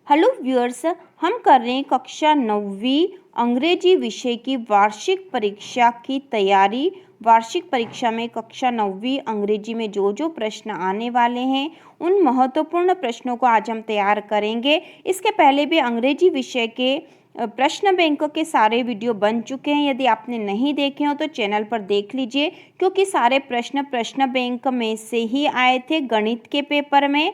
Hello viewers, हम कर रहे हैं कक्षा 9वीं अंग्रेजी विषय की वार्षिक परीक्षा की तैयारी। वार्षिक परीक्षा में कक्षा 9वीं अंग्रेजी में जो जो प्रश्न आने वाले हैं उन महत्वपूर्ण प्रश्नों को आज हम तैयार करेंगे। इसके पहले भी अंग्रेजी विषय के प्रश्न बैंक के सारे वीडियो बन चुके हैं। यदि आपने नहीं देखे हो तो चैनल पर देख लीजिए, क्योंकि सारे प्रश्न बैंक में से ही आए थे गणित के पेपर में।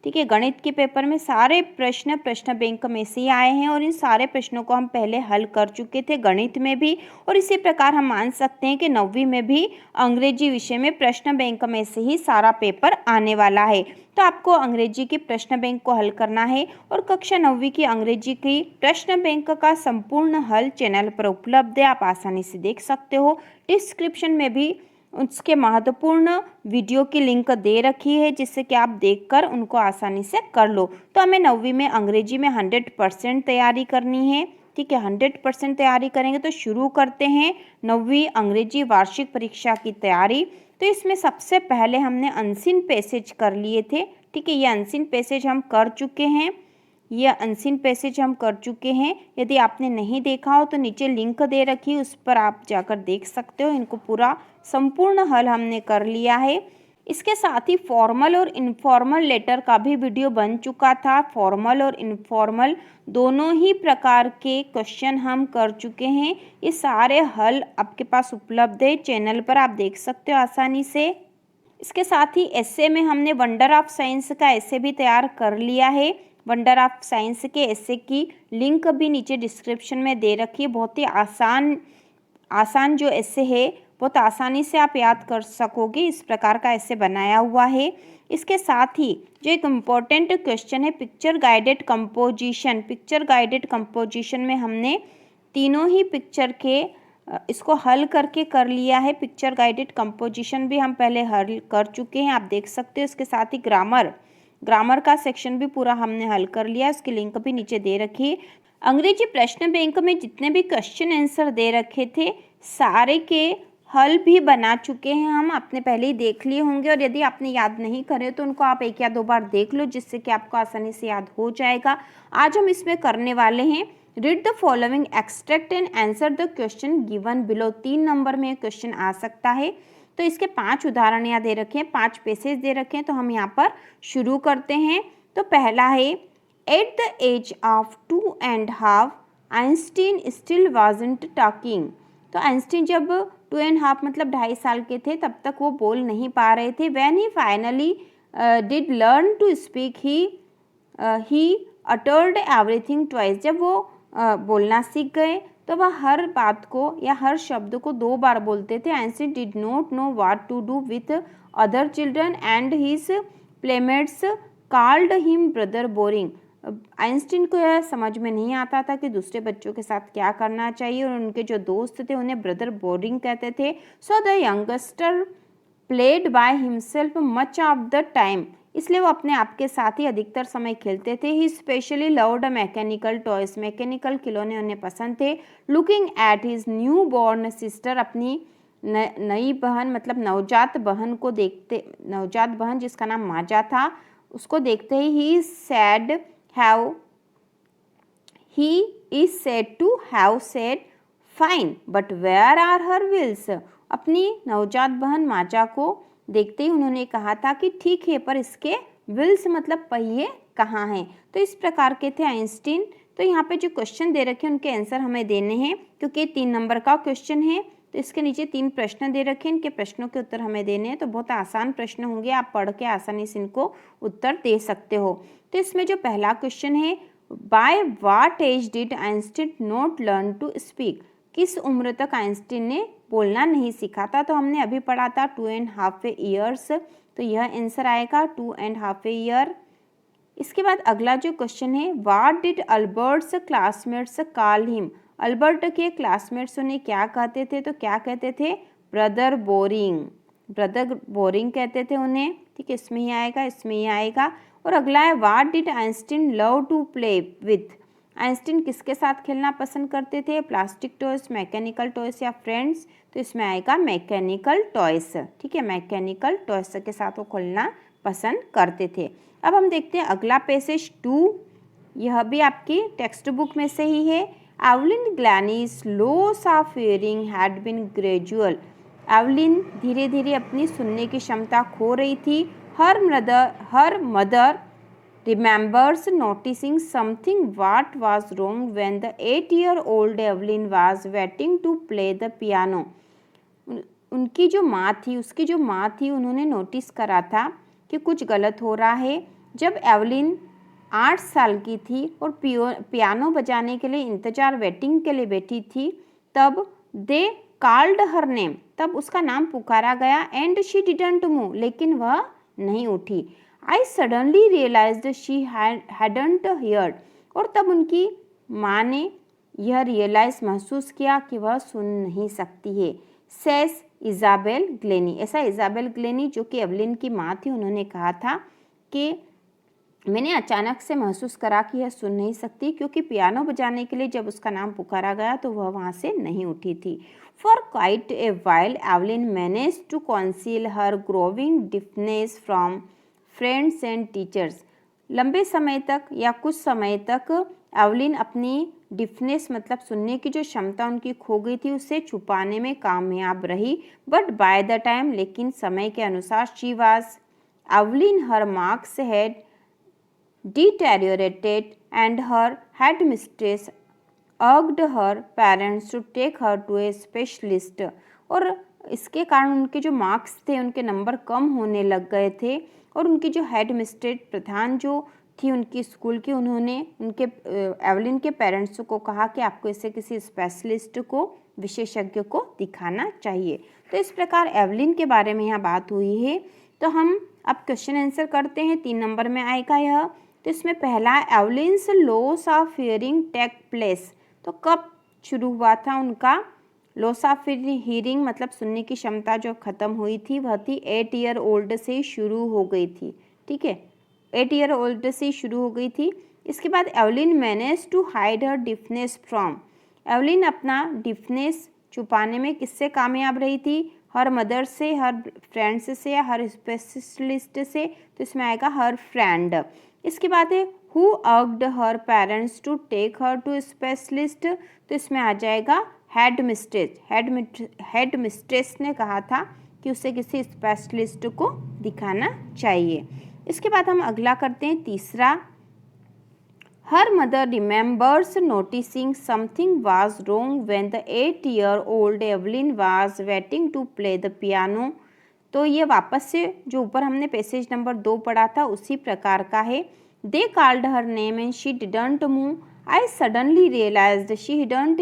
ठीक है, गणित के पेपर में सारे प्रश्न बैंक में से ही आए हैं और इन सारे प्रश्नों को हम पहले हल कर चुके थे गणित में भी। और इसी प्रकार हम मान सकते हैं कि 9वीं में भी अंग्रेजी विषय में प्रश्न बैंक में से ही सारा पेपर आने वाला है। तो आपको अंग्रेजी की प्रश्न बैंक को हल करना है और कक्षा 9वीं की अंग्रेजी की प्रश्न बैंक का संपूर्ण हल चैनल पर उपलब्ध है, आप आसानी से देख सकते हो। डिस्क्रिप्शन में भी उसके महत्वपूर्ण वीडियो की लिंक दे रखी है, जिससे कि आप देखकर उनको आसानी से कर लो। तो हमें 9वीं में अंग्रेजी में 100% तैयारी करनी है। ठीक है, 100% तैयारी करेंगे तो शुरू करते हैं 9वीं अंग्रेजी वार्षिक परीक्षा की तैयारी। तो इसमें सबसे पहले हमने अनसीन पैसेज कर लिए थे। ठीक है, ये अनसीन पैसेज हम कर चुके हैं। यदि आपने नहीं देखा हो तो नीचे लिंक दे रखी है, उस पर आप जाकर देख सकते हो। इनको पूरा संपूर्ण हल हमने कर लिया है। इसके साथ ही फॉर्मल और इनफॉर्मल लेटर का भी वीडियो बन चुका था। फॉर्मल और इनफॉर्मल दोनों ही प्रकार के क्वेश्चन हम कर चुके हैं। ये सारे हल आपके पास उपलब्ध है, चैनल पर आप देख सकते हो आसानी से। इसके साथ ही एस्से में हमने वंडर ऑफ साइंस का एस्से भी तैयार कर लिया है। वंडर ऑफ साइंस के एस्से की लिंक भी नीचे डिस्क्रिप्शन में दे रखी है। बहुत ही आसान जो एस्से है, बहुत आसानी से आप याद कर सकोगे, इस प्रकार का एस्से बनाया हुआ है। इसके साथ ही जो एक इम्पोर्टेंट क्वेश्चन है पिक्चर गाइडेड कंपोजिशन में हमने तीनों ही पिक्चर के इसको हल करके कर लिया है। पिक्चर गाइडेड कंपोजिशन भी हम पहले हल कर चुके हैं, आप देख सकते हो। इसके साथ ही ग्रामर का सेक्शन भी पूरा हमने हल कर लिया है, उसकी लिंक भी नीचे दे रखी है। अंग्रेजी प्रश्न बैंक में जितने भी क्वेश्चन आंसर दे रखे थे सारे के हल भी बना चुके हैं हम, आपने पहले ही देख लिए होंगे। और यदि आपने याद नहीं करे तो उनको आप एक या दो बार देख लो, जिससे कि आपको आसानी से याद हो जाएगा। आज हम इसमें करने वाले हैं read the following extract and answer the question given below. 3 number में क्वेश्चन आ सकता है। तो इसके 5 उदाहरण यहाँ दे रखे हैं, 5 पैसेज दे रखे हैं। तो हम यहाँ पर शुरू करते हैं। तो पहला है at the age of 2.5 Einstein still wasn't talking. तो आइंस्टीन जब 2.5 मतलब 2.5 साल के थे तब तक वो बोल नहीं पा रहे थे। When he finally did learn to speak he uttered everything twice. जब वो बोलना सीख गए तो वह हर बात को या हर शब्द को 2 बार बोलते थे। Einstein did not know what to do with other children and his playmates called him brother boring. Einstein को यह समझ में नहीं आता था कि दूसरे बच्चों के साथ क्या करना चाहिए, और उनके जो दोस्त थे उन्हें ब्रदर बोरिंग कहते थे। So the youngster played by himself much of the time. इसलिए वो अपने आप के साथ ही अधिकतर समय खेलते थे। He specially loved mechanical toys. Mechanical खिलौने उन्हें पसंद थे। Looking at his newborn sister. अपनी नई बहन मतलब नवजात बहन को देखते, नवजात बहन जिसका नाम माजा था, उसको देखते ही he is said to have said fine but where are her wheels। अपनी नवजात बहन माजा को देखते ही उन्होंने कहा था कि ठीक है, पर इसके व्हील्स मतलब पहिए कहाँ हैं। तो इस प्रकार के थे आइंस्टीन। तो यहाँ पे जो क्वेश्चन दे रखे हैं उनके आंसर हमें देने हैं, क्योंकि 3 नंबर का क्वेश्चन है। तो इसके नीचे 3 प्रश्न दे रखे हैं, इनके प्रश्नों के उत्तर हमें देने हैं। तो बहुत आसान प्रश्न होंगे, आप पढ़ के आसानी से इनको उत्तर दे सकते हो। तो इसमें जो पहला क्वेश्चन है, by what age did Einstein not learn to speak. किस उम्र तक आइंस्टीन ने बोलना नहीं सीखा था। तो हमने अभी पढ़ा था 2.5 ईयर्स। तो यह आंसर आएगा 2.5 ईयर। इसके बाद अगला जो क्वेश्चन है, what did Albert's classmates call him. Albert के क्लासमेट्स उन्हें क्या कहते थे। तो क्या कहते थे, ब्रदर बोरिंग कहते थे उन्हें। ठीक है, इसमें ही आएगा। और अगला है what did Einstein love to play with. Einstein किसके साथ खेलना पसंद करते थे, प्लास्टिक टॉयज, मैकेनिकल टॉयज या फ्रेंड्स। तो इसमें आएगा मैकेनिकल टॉयज। ठीक है, मैकेनिकल टॉयज के साथ वो खेलना पसंद करते थे। अब हम देखते हैं अगला पैसेज 2 यह भी आपकी टेक्स्ट बुक में से ही है। Evelyn Glennie's loss of hearing had been gradual. Evelyn धीरे धीरे अपनी सुनने की क्षमता खो रही थी। हर mother remembers noticing something what was wrong when the 8-year-old Evelyn was waiting to play the piano. उनकी जो माँ थी, उसकी जो माँ थी, उन्होंने नोटिस करा था कि कुछ गलत हो रहा है। जब एवलिन 8 साल की थी और पियानो बजाने के लिए इंतज़ार वेटिंग के लिए बैठी थी, तब दे कॉल्ड हर नेम, तब उसका नाम पुकारा गया। एंड शी डिडंट मूव, लेकिन वह नहीं उठी। I suddenly realized she hadn't heard, और तब उनकी माँ ने यह रियलाइज महसूस किया कि वह सुन नहीं सकती है। सेस इजाबेल ग्लेनी, ऐसा इजाबेल ग्लेनी जो कि एवलिन की माँ थी, उन्होंने कहा था कि मैंने अचानक से महसूस करा कि यह सुन नहीं सकती, क्योंकि पियानो बजाने के लिए जब उसका नाम पुकारा गया तो वह वहाँ से नहीं उठी थी। For quite a while Evelyn manage to conceal her growing deafness from friends and teachers. लंबे समय तक या कुछ समय तक एवलिन अपनी डिफनेस मतलब सुनने की जो क्षमता उनकी खो गई थी उसे छुपाने में कामयाब रही। बट बाय द टाइम, लेकिन समय के अनुसार, she was Evelyn her marks had deteriorated and her headmistress urged her parents to take her to a specialist. और इसके कारण उनके जो मार्क्स थे, उनके नंबर कम होने लग गए थे, और उनकी जो हेड मिस्ट्रेस प्रधान जो थी उनकी स्कूल की, उन्होंने उनके एवलिन के पेरेंट्स को कहा कि आपको इसे किसी स्पेशलिस्ट को, विशेषज्ञ को दिखाना चाहिए। तो इस प्रकार एवलिन के बारे में यहाँ बात हुई है। तो हम अब क्वेश्चन आंसर करते हैं। 3 नंबर में आएगा यह। तो इसमें पहला, Evelyn's loss of hearing take place, तो कब शुरू हुआ था उनका लॉस ऑफ हियरिंग मतलब सुनने की क्षमता जो खत्म हुई थी, वह थी 8 ईयर ओल्ड से शुरू हो गई थी। ठीक है, 8 ईयर ओल्ड से शुरू हो गई थी। इसके बाद Evelyn manage to hide her deafness from, Evelyn अपना डिफनेस छुपाने में किससे कामयाब रही थी? हर मदर से, हर फ्रेंड्स से, या हर स्पेशलिस्ट से। तो इसमें आएगा हर फ्रेंड। इसके बाद है who urged her parents to take her to specialist, तो इसमें आ जाएगा हेड मिस्ट्रेस। हेड मिस्ट्रेस ने कहा था कि उसे किसी स्पेशलिस्ट को दिखाना चाहिए। इसके बाद हम अगला करते हैं तीसरा, her mother remembers noticing something was wrong when the 8-year-old Evelyn was waiting to play the piano. तो ये वापस से जो ऊपर हमने पैसेज नंबर 2 पढ़ा था उसी प्रकार का है। They called her name and she didn't move. I suddenly realized she didn't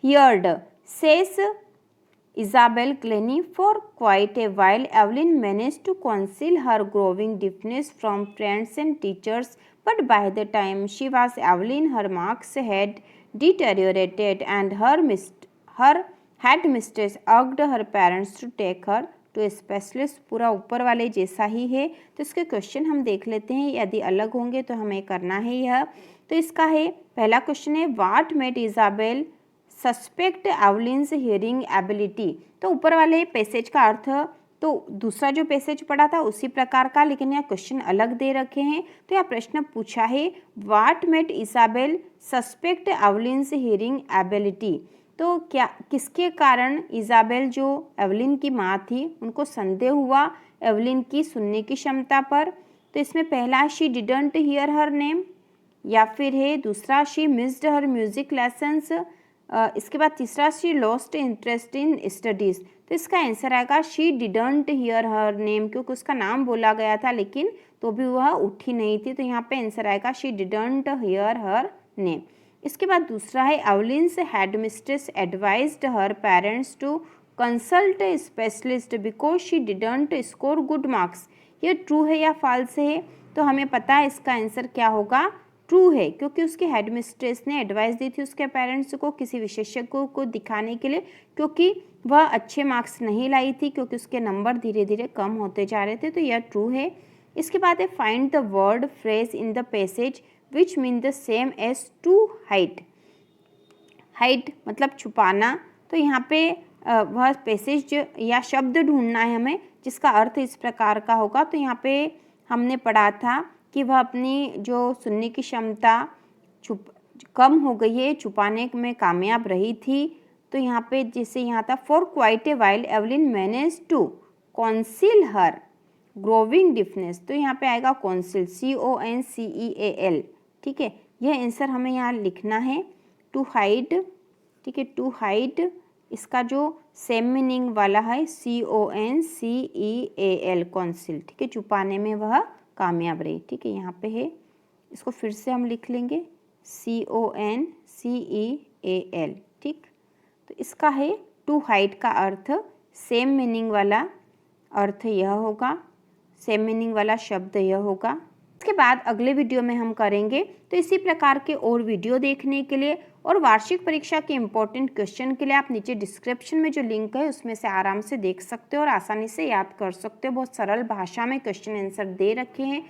heard, says Isabel Glennie. For quite a while, Evelyn managed to conceal her growing deafness from friends and teachers, but by the time she was Evelyn, her marks had deteriorated and her head mistress urged her parents to take her to a specialist. पूरा ऊपर वाले जैसा ही है। तो इसके question हम देख लेते हैं, यदि अलग होंगे तो हमें करना है यह। तो इसका है, पहला क्वेश्चन है, what made Isabel suspect Evelyn's hearing ability. तो ऊपर वाले पैसेज का अर्थ तो दूसरा जो पैसेज पढ़ा था उसी प्रकार का, लेकिन यहाँ क्वेश्चन अलग दे रखे हैं। तो यह प्रश्न पूछा है, what made Isabel suspect Evelyn's hearing ability. तो क्या किसके कारण इजाबेल जो एवलिन की माँ थी उनको संदेह हुआ एवलिन की सुनने की क्षमता पर? तो इसमें पहला, she didn't hear her name, या फिर है दूसरा, she missed her music lessons. इसके बाद तीसरा, she lost interest in studies. तो इसका आंसर आएगा she didn't hear her name, क्योंकि उसका नाम बोला गया था लेकिन तो भी वह उठी नहीं थी। तो यहाँ पे आंसर आएगा she didn't hear her name. इसके बाद दूसरा है, Evelyn's headmistress advised her parents to consult a specialist because she didn't score good marks. ये ट्रू है या फॉल्स है? तो हमें पता है इसका आंसर क्या होगा, ट्रू है, क्योंकि उसके हेड मिस्ट्रेस ने एडवाइस दी थी उसके पेरेंट्स को किसी विशेषज्ञ को दिखाने के लिए, क्योंकि वह अच्छे मार्क्स नहीं लाई थी, क्योंकि उसके नंबर धीरे धीरे कम होते जा रहे थे। तो यह ट्रू है। इसके बाद है, find the word phrase in the passage which mean the same as to hide. Hide मतलब छुपाना। तो यहाँ पे वह पैसेज या शब्द ढूंढना है हमें जिसका अर्थ इस प्रकार का होगा। तो यहाँ पे हमने पढ़ा था कि वह अपनी जो सुनने की क्षमता कम हो गई है, छुपाने में कामयाब रही थी। तो यहाँ पे जैसे यहाँ था for quite a while Evelyn manage to conceal her growing deafness, तो यहाँ पे आएगा कॉन्सील, CONCEAL, ठीक है। यह आंसर हमें यहाँ लिखना है। टू हाइड, ठीक है, टू हाइड इसका जो सेम मीनिंग वाला है CONCEAL, कॉन्सील, ठीक है, छुपाने में वह कामयाब रही, ठीक है। यहाँ पे है, इसको फिर से हम लिख लेंगे CONCEAL, ठीक। तो इसका है टू हाइड का अर्थ, सेम मीनिंग वाला अर्थ यह होगा, सेम मीनिंग वाला शब्द यह होगा। इसके बाद अगले वीडियो में हम करेंगे। तो इसी प्रकार के और वीडियो देखने के लिए और वार्षिक परीक्षा के इम्पोर्टेंट क्वेश्चन के लिए आप नीचे डिस्क्रिप्शन में जो लिंक है उसमें से आराम से देख सकते हो और आसानी से याद कर सकते हो। बहुत सरल भाषा में क्वेश्चन आंसर दे रखे हैं।